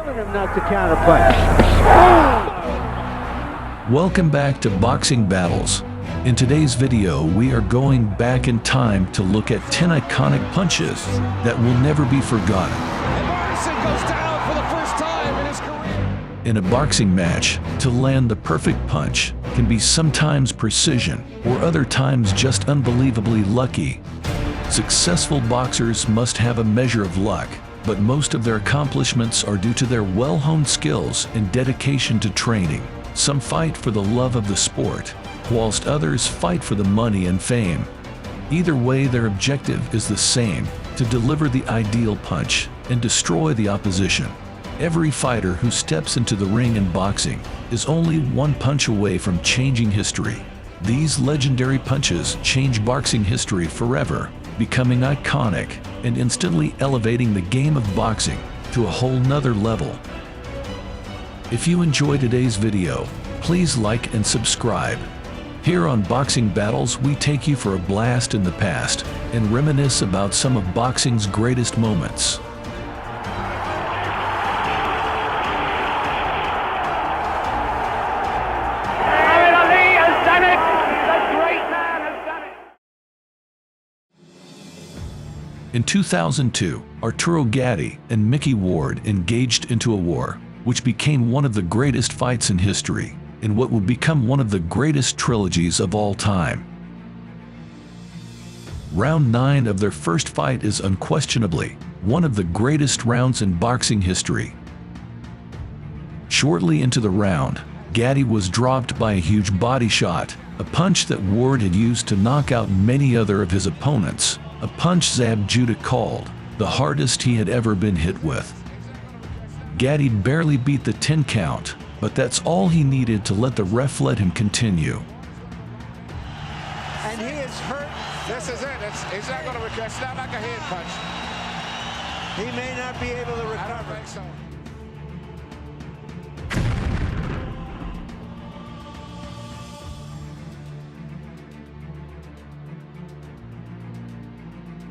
telling him not to counterpunch. Welcome back to Boxing Battles. In today's video, we are going back in time to look at 10 iconic punches that will never be forgotten. And Morrison goes down for the first time in his career. In a boxing match, to land the perfect punch can be sometimes precision or other times just unbelievably lucky. Successful boxers must have a measure of luck, but most of their accomplishments are due to their well-honed skills and dedication to training. Some fight for the love of the sport, whilst others fight for the money and fame. Either way, their objective is the same: to deliver the ideal punch and destroy the opposition. Every fighter who steps into the ring in boxing is only one punch away from changing history. These legendary punches change boxing history forever, becoming iconic and instantly elevating the game of boxing to a whole nother level. If you enjoyed today's video, please like and subscribe. Here on Boxing Battles, we take you for a blast in the past and reminisce about some of boxing's greatest moments. In 2002, Arturo Gatti and Mickey Ward engaged into a war, which became one of the greatest fights in history, in what would become one of the greatest trilogies of all time. Round 9 of their first fight is unquestionably one of the greatest rounds in boxing history. Shortly into the round, Gatti was dropped by a huge body shot, a punch that Ward had used to knock out many other of his opponents, a punch Zab Judah called the hardest he had ever been hit with. Gatti barely beat the 10 count, but that's all he needed to let the ref let him continue. And he is hurt. This is it. He's not going to recover. It's not like a hand punch. He may not be able to recover. I don't think so.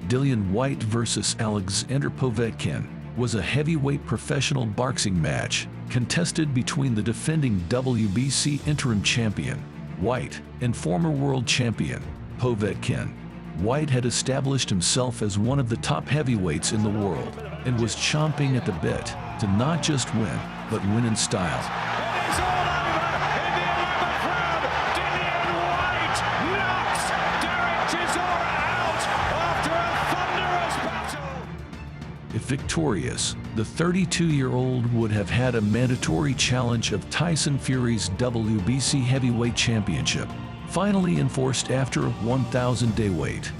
Dillian Whyte versus Alexander Povetkin was a heavyweight professional boxing match contested between the defending WBC interim champion, Whyte, and former world champion, Povetkin. Whyte had established himself as one of the top heavyweights in the world and was chomping at the bit to not just win, but win in style. It is all over in the 11th round. Dillian Whyte knocks Derek Chisora out after a thunderous battle. If victorious, the 32-year-old would have had a mandatory challenge of Tyson Fury's WBC Heavyweight Championship, finally enforced after a 1,000-day wait.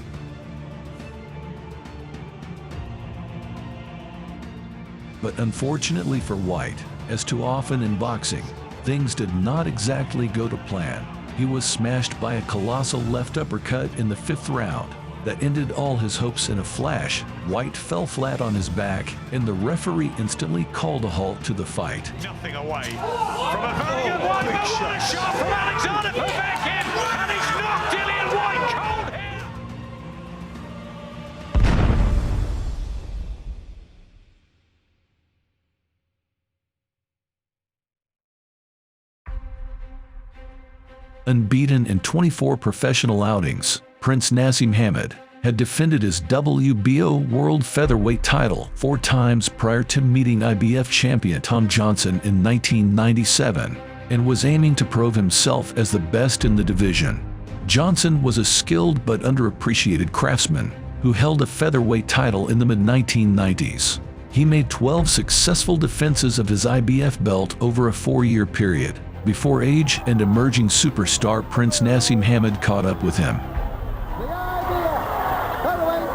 But unfortunately for Whyte, as too often in boxing, things did not exactly go to plan. He was smashed by a colossal left uppercut in the 5th round that ended all his hopes in a flash. Whyte fell flat on his back, and the referee instantly called a halt to the fight. Nothing away from a very good one, but what a shot from Alexander Povetkin, and he's knocked Dillian Whyte cold here. Unbeaten in 24 professional outings, Prince Naseem Hamed had defended his WBO World Featherweight title 4 times prior to meeting IBF champion Tom Johnson in 1997, and was aiming to prove himself as the best in the division. Johnson was a skilled but underappreciated craftsman who held a featherweight title in the mid-1990s. He made 12 successful defenses of his IBF belt over a 4-year period, before age and emerging superstar Prince Naseem Hamed caught up with him.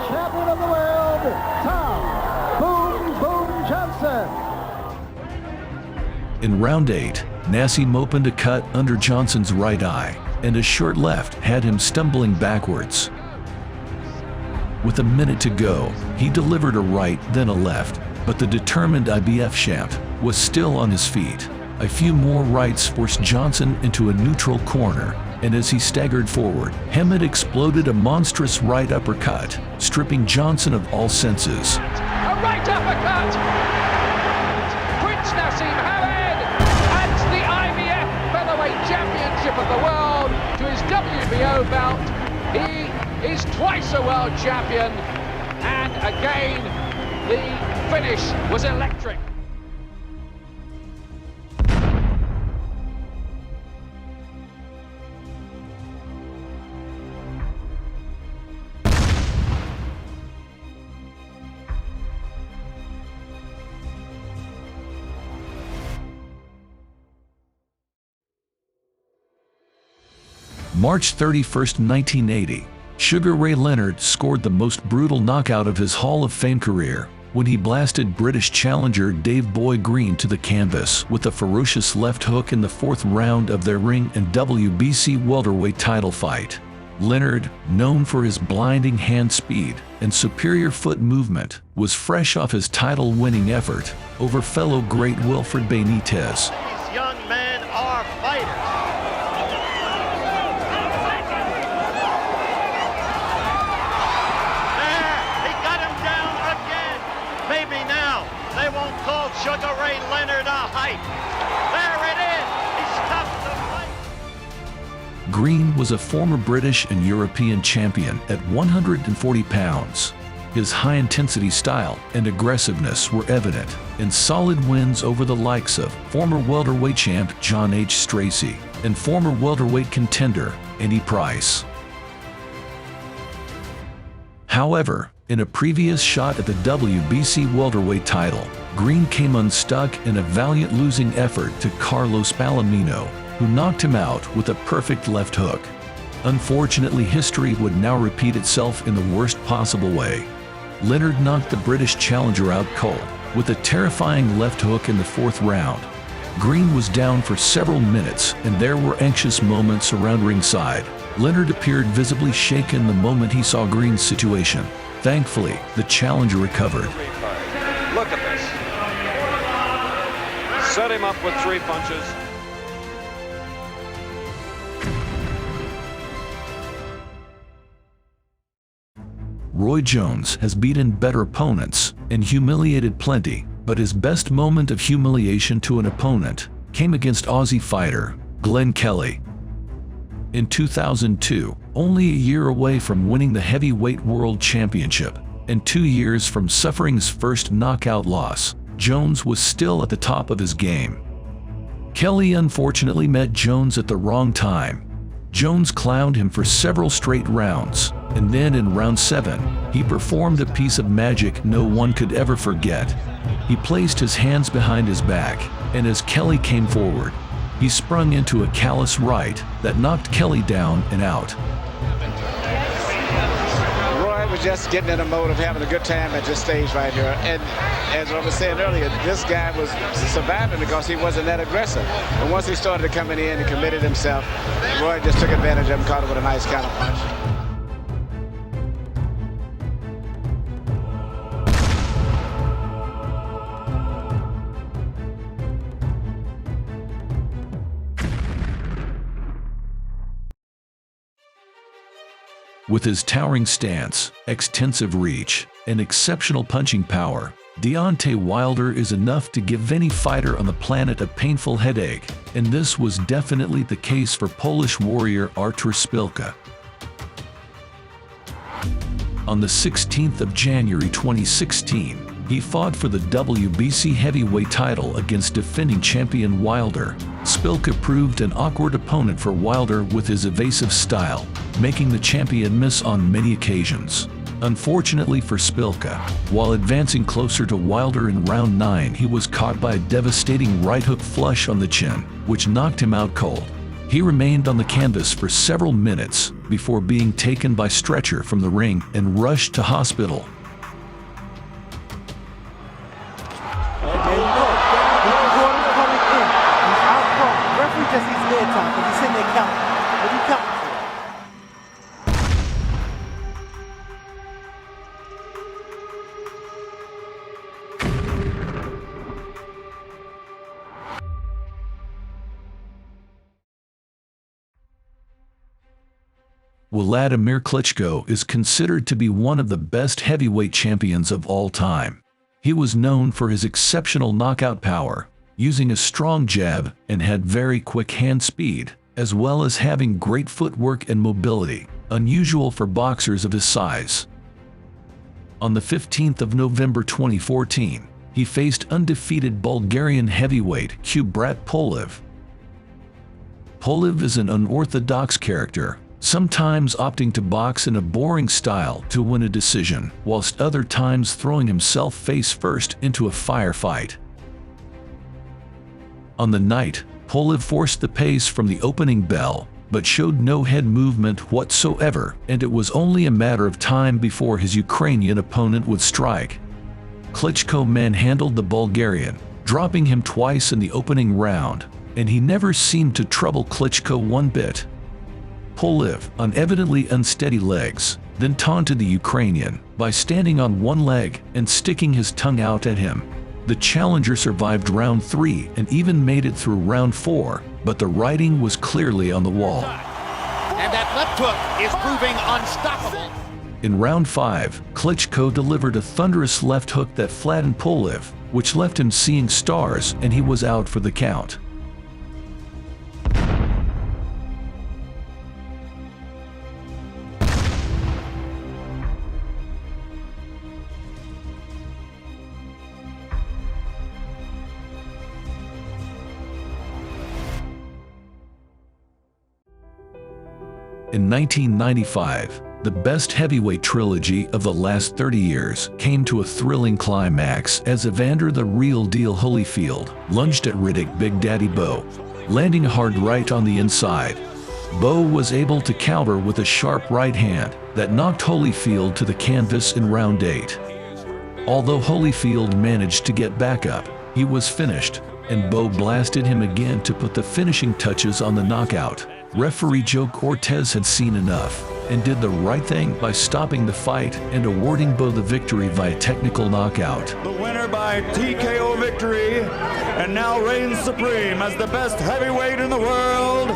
Champion of the world, Tom Boom Boom Johnson. In round 8, Naseem opened a cut under Johnson's right eye, and a short left had him stumbling backwards. With a minute to go, he delivered a right, then a left, but the determined IBF champ was still on his feet. A few more rights forced Johnson into a neutral corner, and as he staggered forward, Hamed exploded a monstrous right uppercut, stripping Johnson of all senses. A right uppercut! Prince yellow belt. He is twice a world champion, and again the finish was electric. March 31, 1980, Sugar Ray Leonard scored the most brutal knockout of his Hall of Fame career when he blasted British challenger Dave Boy Green to the canvas with a ferocious left hook in the fourth round of their ring and WBC welterweight title fight. Leonard, known for his blinding hand speed and superior foot movement, was fresh off his title-winning effort over fellow great Wilfred Benitez. These young men are fighters. They won't call Sugar Ray Leonard a hype. There it is. He stopped the fight. Green was a former British and European champion at 140 pounds. His high-intensity style and aggressiveness were evident in solid wins over the likes of former welterweight champ John H. Stracey and former welterweight contender Eddie Price. However, in a previous shot at the WBC welterweight title, Green came unstuck in a valiant losing effort to Carlos Palomino, who knocked him out with a perfect left hook. Unfortunately, history would now repeat itself in the worst possible way. Leonard knocked the British challenger out cold with a terrifying left hook in the fourth round. Green was down for several minutes, and there were anxious moments around ringside. Leonard appeared visibly shaken the moment he saw Green's situation. Thankfully, the challenger recovered. Look at this. Set him up with 3 punches. Roy Jones has beaten better opponents and humiliated plenty, but his best moment of humiliation to an opponent came against Aussie fighter Glenn Kelly. In 2002, only a year away from winning the heavyweight world championship, and 2 years from suffering his first knockout loss, Jones was still at the top of his game. Kelly unfortunately met Jones at the wrong time. Jones clowned him for several straight rounds, and then in round 7, he performed a piece of magic no one could ever forget. He placed his hands behind his back, and as Kelly came forward, he sprung into a callous right that knocked Kelly down and out. Roy was just getting in a mode of having a good time at this stage right here. And as I was saying earlier, this guy was surviving because he wasn't that aggressive. And once he started coming in and committed himself, Roy just took advantage of him, caught him with a nice counter punch. With his towering stance, extensive reach, and exceptional punching power, Deontay Wilder is enough to give any fighter on the planet a painful headache, and this was definitely the case for Polish warrior Artur Szpilka. On the 16th of January 2016, he fought for the WBC heavyweight title against defending champion Wilder. Szpilka proved an awkward opponent for Wilder with his evasive style, making the champion miss on many occasions. Unfortunately for Szpilka, while advancing closer to Wilder in round 9, he was caught by a devastating right hook flush on the chin, which knocked him out cold. He remained on the canvas for several minutes before being taken by stretcher from the ring and rushed to hospital. Vladimir Klitschko is considered to be one of the best heavyweight champions of all time. He was known for his exceptional knockout power, using a strong jab, and had very quick hand speed. as well as having great footwork and mobility, unusual for boxers of his size. On the 15th of November 2014, he faced undefeated Bulgarian heavyweight Kubrat Pulev. Pulev is an unorthodox character, sometimes opting to box in a boring style to win a decision, whilst other times throwing himself face first into a firefight. On the night, Pulev forced the pace from the opening bell, but showed no head movement whatsoever, and it was only a matter of time before his Ukrainian opponent would strike. Klitschko manhandled the Bulgarian, dropping him twice in the opening round, and he never seemed to trouble Klitschko one bit. Pulev, on evidently unsteady legs, then taunted the Ukrainian by standing on one leg and sticking his tongue out at him. The challenger survived round 3 and even made it through round 4, but the writing was clearly on the wall. And that left hook is proving unstoppable. In round 5, Klitschko delivered a thunderous left hook that flattened Pulev, which left him seeing stars, and he was out for the count. In 1995, the best heavyweight trilogy of the last 30 years came to a thrilling climax as Evander the Real Deal Holyfield lunged at Riddick Big Daddy Bo, landing a hard right on the inside. Bo was able to counter with a sharp right hand that knocked Holyfield to the canvas in round 8. Although Holyfield managed to get back up, he was finished, and Bo blasted him again to put the finishing touches on the knockout. Referee Joe Cortez had seen enough and did the right thing by stopping the fight and awarding Bo the victory via technical knockout. The winner by TKO victory, and now reigns supreme as the best heavyweight in the world,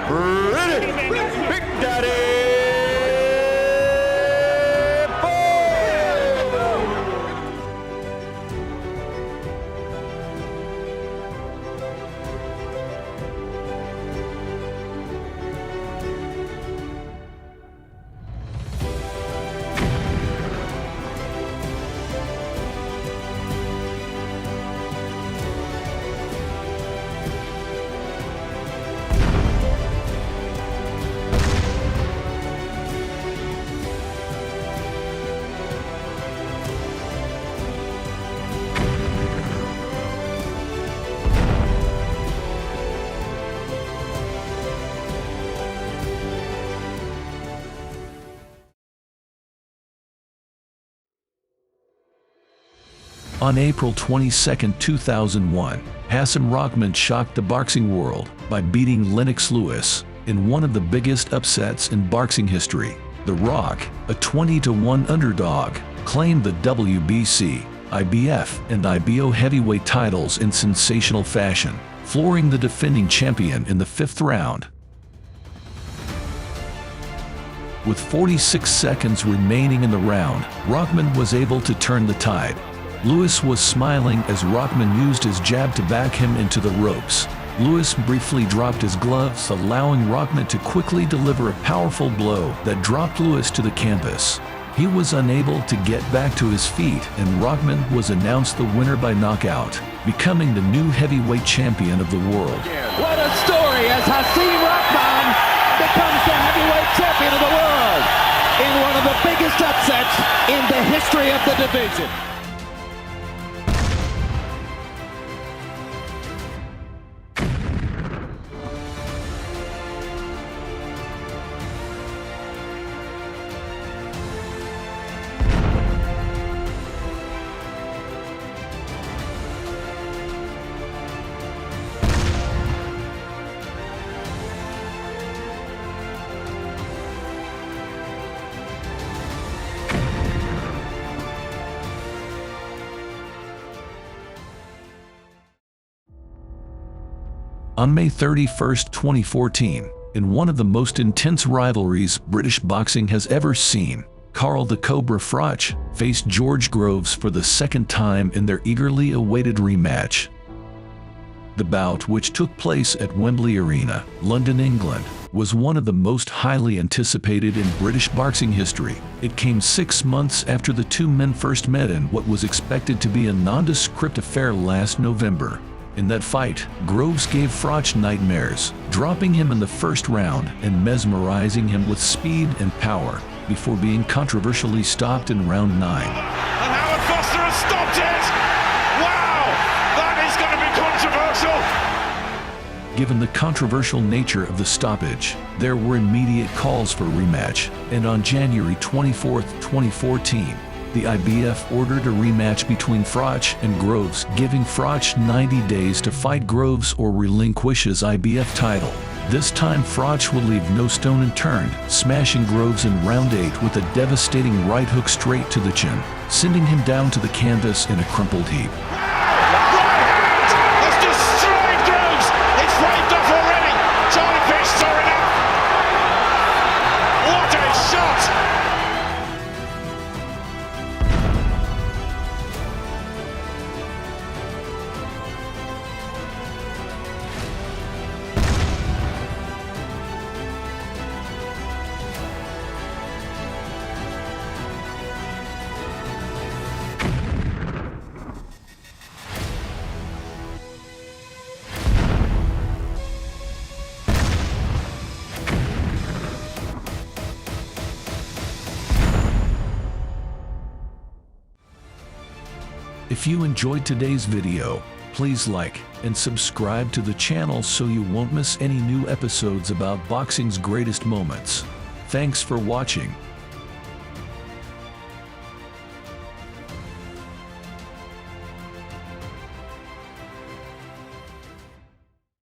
Riddick Big Daddy On April 22, 2001, Hassan Rahman shocked the boxing world by beating Lennox Lewis in one of the biggest upsets in boxing history. The Rock, a 20-1 underdog, claimed the WBC, IBF, and IBO heavyweight titles in sensational fashion, flooring the defending champion in the 5th round. With 46 seconds remaining in the round, Rahman was able to turn the tide. Lewis was smiling as Rahman used his jab to back him into the ropes. Lewis briefly dropped his gloves, allowing Rahman to quickly deliver a powerful blow that dropped Lewis to the canvas. He was unable to get back to his feet, and Rahman was announced the winner by knockout, becoming the new heavyweight champion of the world. What a story as Hassan Rahman becomes the heavyweight champion of the world in one of the biggest upsets in the history of the division. On May 31, 2014, in one of the most intense rivalries British boxing has ever seen, Carl the Cobra Froch faced George Groves for the second time in their eagerly awaited rematch. The bout, which took place at Wembley Arena, London, England, was one of the most highly anticipated in British boxing history. It came 6 months after the two men first met in what was expected to be a nondescript affair last November. In that fight, Groves gave Froch nightmares, dropping him in the first round and mesmerizing him with speed and power, before being controversially stopped in round 9. And Howard Foster has stopped it! Wow! That is going to be controversial! Given the controversial nature of the stoppage, there were immediate calls for a rematch, and on January 24, 2014, the IBF ordered a rematch between Froch and Groves, giving Froch 90 days to fight Groves or relinquish his IBF title. This time Froch will leave no stone unturned, smashing Groves in round 8 with a devastating right hook straight to the chin, sending him down to the canvas in a crumpled heap. If you enjoyed today's video, please like and subscribe to the channel so you won't miss any new episodes about boxing's greatest moments. Thanks for watching.